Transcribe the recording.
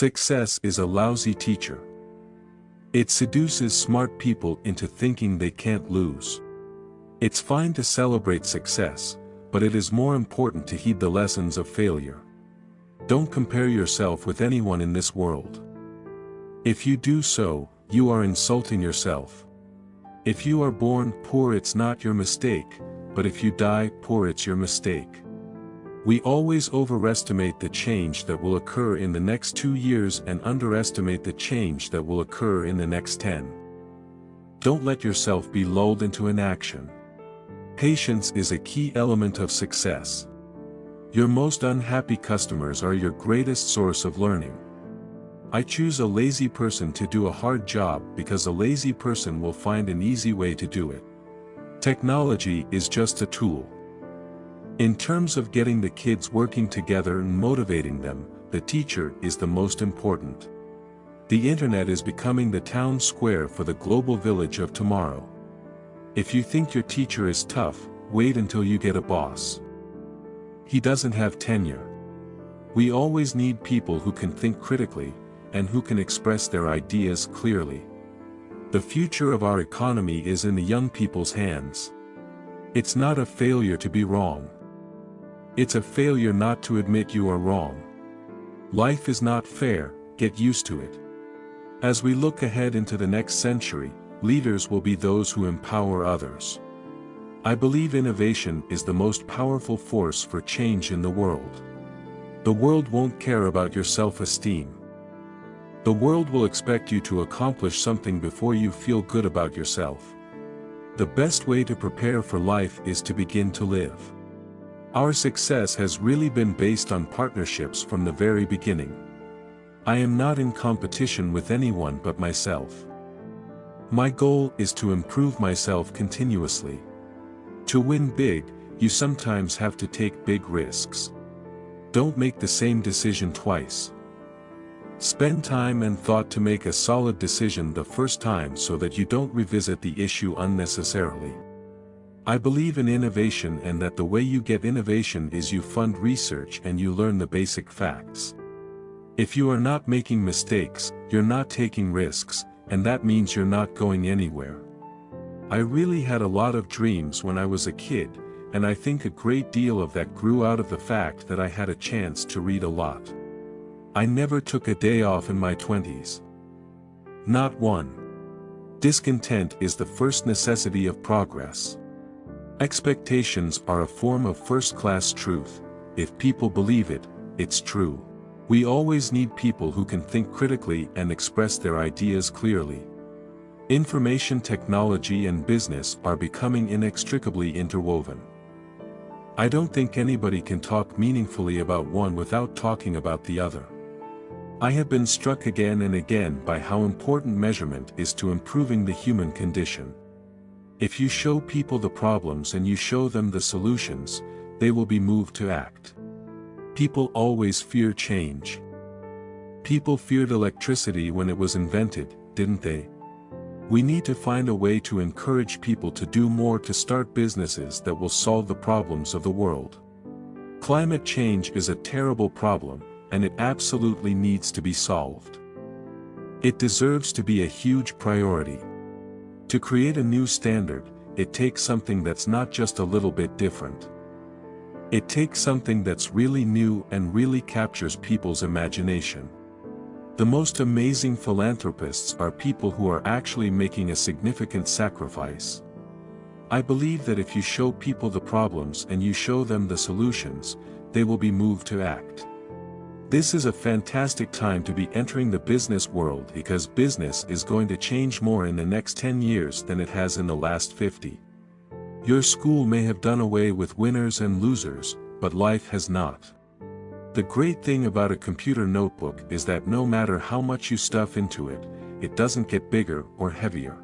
Success is a lousy teacher. It seduces smart people into thinking they can't lose. It's fine to celebrate success, but it is more important to heed the lessons of failure. Don't compare yourself with anyone in this world. If you do so, you are insulting yourself. If you are born poor, it's not your mistake, but if you die poor, it's your mistake. We always overestimate the change that will occur in the next 2 years and underestimate the change that will occur in the next 10. Don't let yourself be lulled into inaction. Patience is a key element of success. Your most unhappy customers are your greatest source of learning. I choose a lazy person to do a hard job because a lazy person will find an easy way to do it. Technology is just a tool. In terms of getting the kids working together and motivating them, the teacher is the most important. The internet is becoming the town square for the global village of tomorrow. If you think your teacher is tough, wait until you get a boss. He doesn't have tenure. We always need people who can think critically, and who can express their ideas clearly. The future of our economy is in the young people's hands. It's not a failure to be wrong. It's a failure not to admit you are wrong. Life is not fair, get used to it. As we look ahead into the next century, leaders will be those who empower others. I believe innovation is the most powerful force for change in the world. The world won't care about your self-esteem. The world will expect you to accomplish something before you feel good about yourself. The best way to prepare for life is to begin to live. Our success has really been based on partnerships from the very beginning. I am not in competition with anyone but myself. My goal is to improve myself continuously. To win big, you sometimes have to take big risks. Don't make the same decision twice. Spend time and thought to make a solid decision the first time so that you don't revisit the issue unnecessarily. I believe in innovation and that the way you get innovation is you fund research and you learn the basic facts. If you are not making mistakes, you're not taking risks, and that means you're not going anywhere. I really had a lot of dreams when I was a kid, and I think a great deal of that grew out of the fact that I had a chance to read a lot. I never took a day off in my 20s. Not one. Discontent is the first necessity of progress. Expectations are a form of first-class truth. If people believe it, it's true. We always need people who can think critically and express their ideas clearly. Information technology and business are becoming inextricably interwoven. I don't think anybody can talk meaningfully about one without talking about the other. I have been struck again and again by how important measurement is to improving the human condition. If you show people the problems and you show them the solutions, they will be moved to act. People always fear change. People feared electricity when it was invented, didn't they? We need to find a way to encourage people to do more to start businesses that will solve the problems of the world. Climate change is a terrible problem, and it absolutely needs to be solved. It deserves to be a huge priority. To create a new standard, it takes something that's not just a little bit different. It takes something that's really new and really captures people's imagination. The most amazing philanthropists are people who are actually making a significant sacrifice. I believe that if you show people the problems and you show them the solutions, they will be moved to act. This is a fantastic time to be entering the business world because business is going to change more in the next 10 years than it has in the last 50. Your school may have done away with winners and losers, but life has not. The great thing about a computer notebook is that no matter how much you stuff into it, it doesn't get bigger or heavier.